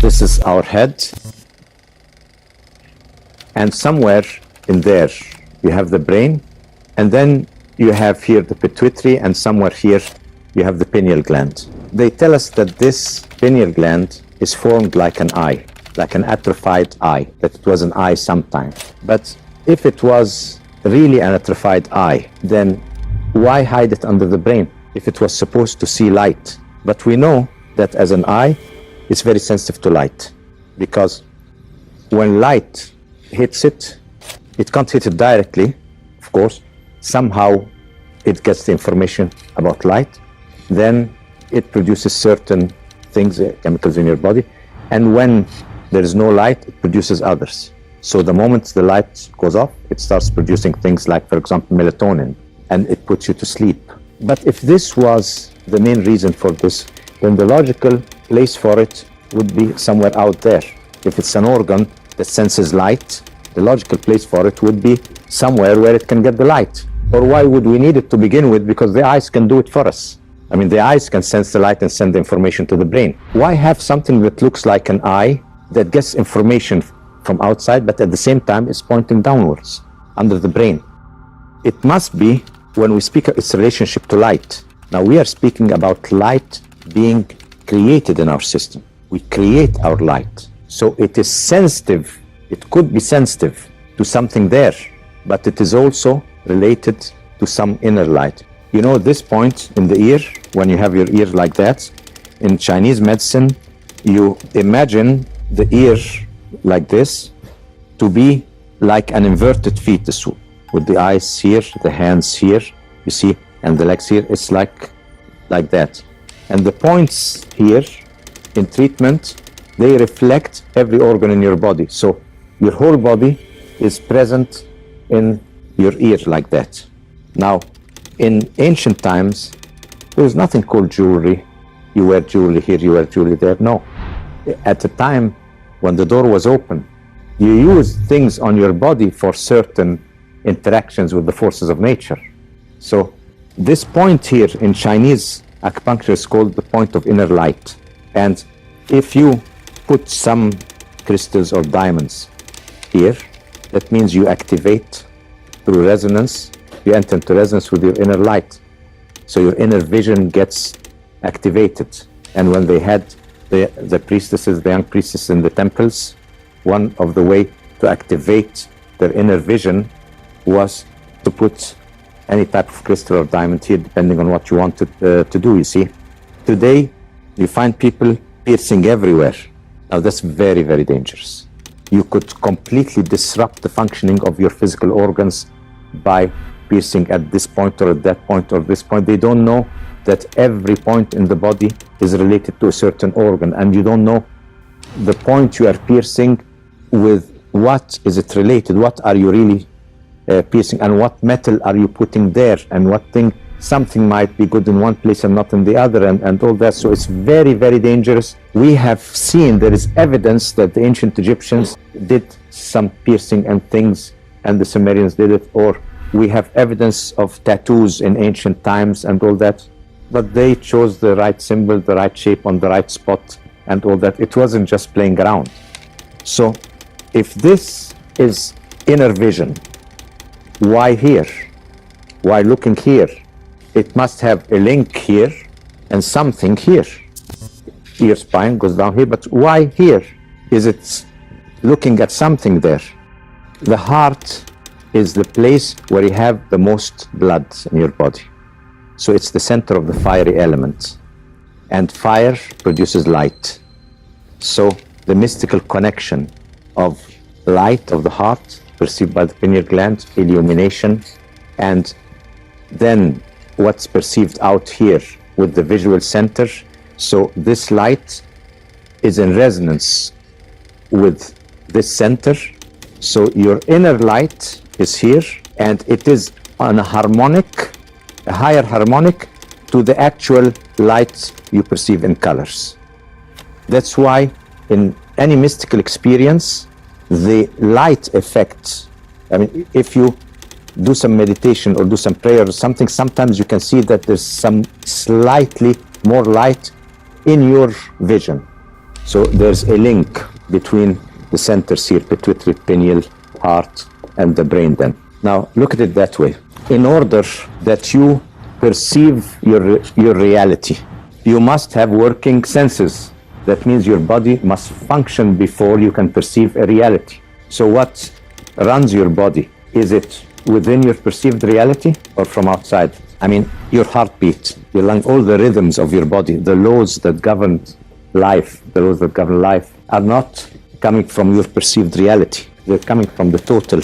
This is our head, and somewhere in there you have the brain, and then you have here the pituitary, and somewhere here you have the pineal gland. They tell us that this pineal gland is formed like an eye, like an atrophied eye, that it was an eye sometime. But if it was really an atrophied eye, then why hide it under the brain if it was supposed to see light? But we know that as an eye, it's very sensitive to light, because when light hits it, it can't hit it directly, of course. Somehow it gets the information about light, then it produces certain things, chemicals in your body, and when there is no light, it produces others. So the moment the light goes off, it starts producing things like, for example, melatonin, and it puts you to sleep. But if this was the main reason for this, then the logical place for it would be somewhere out there. If it's an organ that senses light, the logical place for it would be somewhere where it can get the light. Or why would we need it to begin with? Because the eyes can do it for us. I mean, the eyes can sense the light and send the information to the brain. Why have something that looks like an eye that gets information from outside, but at the same time is pointing downwards under the brain? It must be, when we speak of its relationship to light. Now we are speaking about light being created in our system. We create our light. So it is sensitive, it could be sensitive to something there, but it is also related to some inner light. You know, this point in the ear, when you have your ear like that, in Chinese medicine, you imagine the ear like this to be like an inverted fetus, with the eyes here, the hands here, you see, and the legs here. It's like that. And the points here in treatment, they reflect every organ in your body. So your whole body is present in your ear like that. Now, in ancient times, there was nothing called jewelry. You wear jewelry here, you wear jewelry there. No. At the time when the door was open, you used things on your body for certain interactions with the forces of nature. So this point here in Chinese acupuncture is called the point of inner light. And if you put some crystals or diamonds here, that means you activate through resonance, you enter into resonance with your inner light. So your inner vision gets activated. And when they had the priestesses, the young priestesses in the temples, one of the way to activate their inner vision was to put any type of crystal or diamond here, depending on what you wanted to do, you see. Today, you find people piercing everywhere. Now that's very, very dangerous. You could completely disrupt the functioning of your physical organs by piercing at this point or at that point or this point. They don't know that every point in the body is related to a certain organ, and you don't know the point you are piercing with what is it related, what are you really piercing, and what metal are you putting there, and what thing, something might be good in one place and not in the other, and all that. So it's very, very dangerous. We have seen, there is evidence that the ancient Egyptians did some piercing and things, and the Sumerians did it, or we have evidence of tattoos in ancient times and all that, but they chose the right symbol, the right shape on the right spot and all that. It wasn't just playing around. So if this is inner vision, why here? Why looking here? It must have a link here and something here. Ear spine goes down here, but why here? Is it looking at something there? The heart is the place where you have the most blood in your body. So it's the center of the fiery element. And fire produces light. So the mystical connection of light of the heart perceived by the pineal gland, illumination, and then what's perceived out here with the visual center. So this light is in resonance with this center. So your inner light is here, and it is on a harmonic, a higher harmonic to the actual light you perceive in colors. That's why in any mystical experience, the light effect, I mean, if you do some meditation or do some prayer or something, sometimes you can see that there's some slightly more light in your vision. So there's a link between the centers here, pituitary, pineal, heart, and the brain then. Now, look at it that way. In order that you perceive your reality, you must have working senses. That means your body must function before you can perceive a reality. So what runs your body? Is it within your perceived reality or from outside? I mean, your heartbeat, your lung, all the rhythms of your body, the laws that govern life, are not coming from your perceived reality. They're coming from the total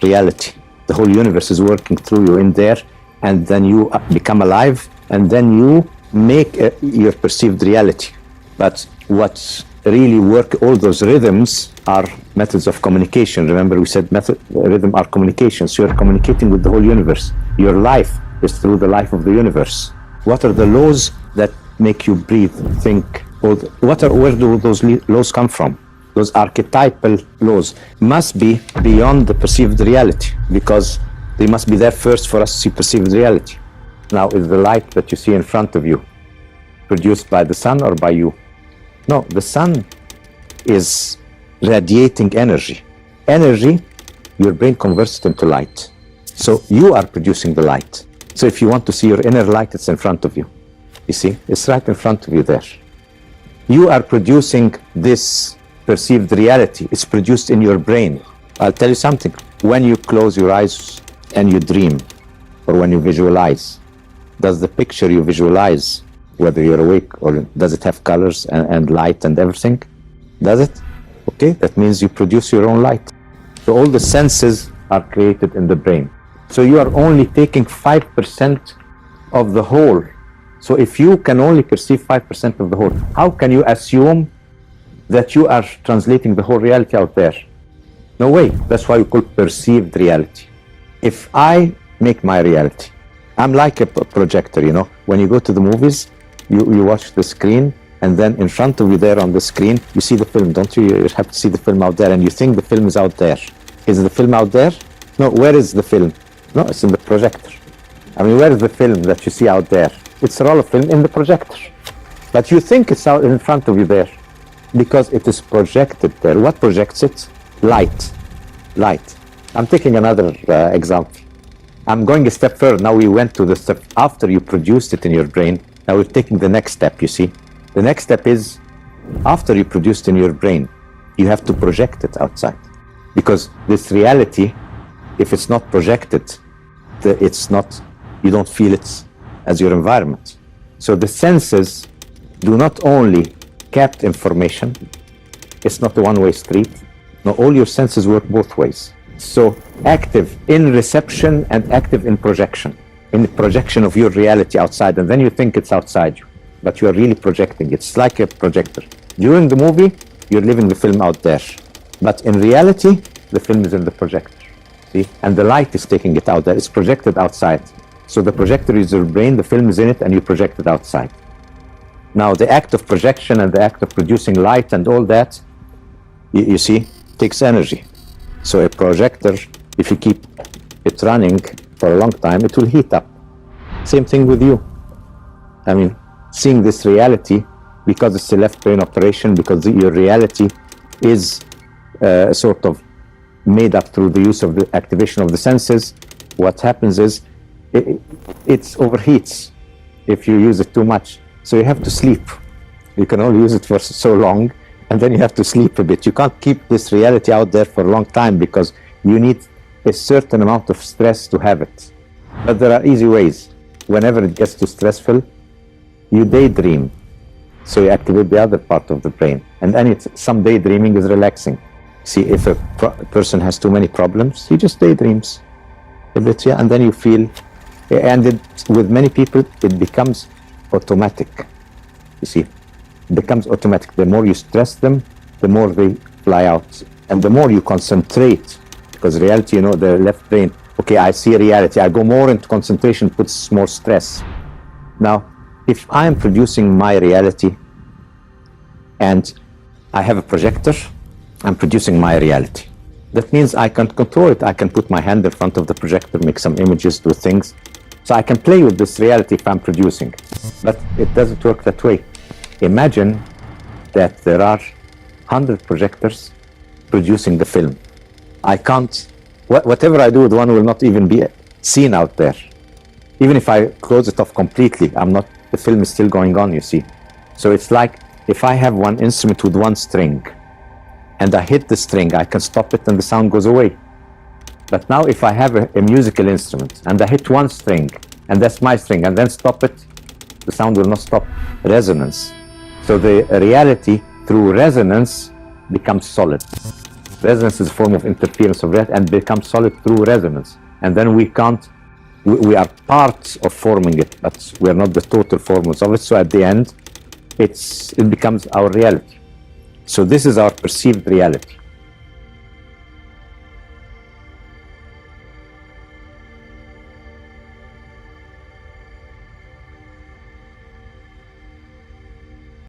reality. The whole universe is working through you in there, and then you become alive, and then you make your perceived reality. But what really work, all those rhythms are methods of communication. Remember, we said rhythm are communication. So you're communicating with the whole universe. Your life is through the life of the universe. What are the laws that make you breathe, think? Where do those laws come from? Those archetypal laws must be beyond the perceived reality, because they must be there first for us to see perceived reality. Now, is the light that you see in front of you produced by the sun or by you? No, the sun is radiating energy. Energy, your brain converts it into light. So you are producing the light. So if you want to see your inner light, it's in front of you. You see, it's right in front of you there. You are producing this perceived reality. It's produced in your brain. I'll tell you something. When you close your eyes and you dream, or when you visualize, does the picture you visualize, whether you're awake or does it have colors and light and everything? Does it? Okay, that means you produce your own light. So all the senses are created in the brain. So you are only taking 5% of the whole. So if you can only perceive 5% of the whole, how can you assume that you are translating the whole reality out there? No way. That's why we call perceived reality. If I make my reality, I'm like a projector, you know. When you go to the movies, you watch the screen, and then in front of you there on the screen, you see the film, don't you? You have to see the film out there, and you think the film is out there. Is the film out there? No, where is the film? No, it's in the projector. I mean, where is the film that you see out there? It's a roll of film in the projector. But you think it's out in front of you there, because it is projected there. What projects it? Light. Light. I'm taking another example. I'm going a step further. Now we went to the step after you produced it in your brain. Now we're taking the next step, you see. The next step is, after you produced in your brain, you have to project it outside. Because this reality, if it's not projected, it's not, you don't feel it as your environment. So the senses do not only capture information, it's not a one-way street. No, all your senses work both ways. So active in reception and active in projection. In the projection of your reality outside, and then you think it's outside you, but you are really projecting. It's like a projector. During the movie, you're living the film out there, but in reality, the film is in the projector. See, and the light is taking it out there. It's projected outside. So the projector is your brain, the film is in it, and you project it outside. Now, the act of projection and the act of producing light and all that, you see, takes energy. So a projector, if you keep it running for a long time, it will heat up. Same thing with you. I mean, seeing this reality, because it's a left brain operation, because your reality is sort of made up through the use of the activation of the senses, what happens is it overheats if you use it too much. So you have to sleep. You can only use it for so long, and then you have to sleep a bit. You can't keep this reality out there for a long time, because you need a certain amount of stress to have it. But there are easy ways. Whenever it gets too stressful, you daydream. So you activate the other part of the brain. And then some daydreaming is relaxing. See, if a person has too many problems, he just daydreams a bit, yeah, and then you feel, and with many people, it becomes automatic. You see, it becomes automatic. The more you stress them, the more they fly out. And the more you concentrate, because reality, you know, the left brain, okay, I see reality, I go more into concentration, puts more stress. Now, if I am producing my reality and I have a projector, I'm producing my reality. That means I can control it. I can put my hand in front of the projector, make some images, do things. So I can play with this reality if I'm producing. But it doesn't work that way. Imagine that there are 100 projectors producing the film. I can't, whatever I do with one will not even be seen out there. Even if I close it off completely, the film is still going on, you see. So it's like, if I have one instrument with one string, and I hit the string, I can stop it and the sound goes away. But now if I have a musical instrument, and I hit one string, and that's my string, and then stop it, the sound will not stop. Resonance. So the reality through resonance becomes solid. Resonance is a form of interference of reality and becomes solid through resonance. And then we are parts of forming it, but we are not the total formers of it. So at the end, it becomes our reality. So this is our perceived reality.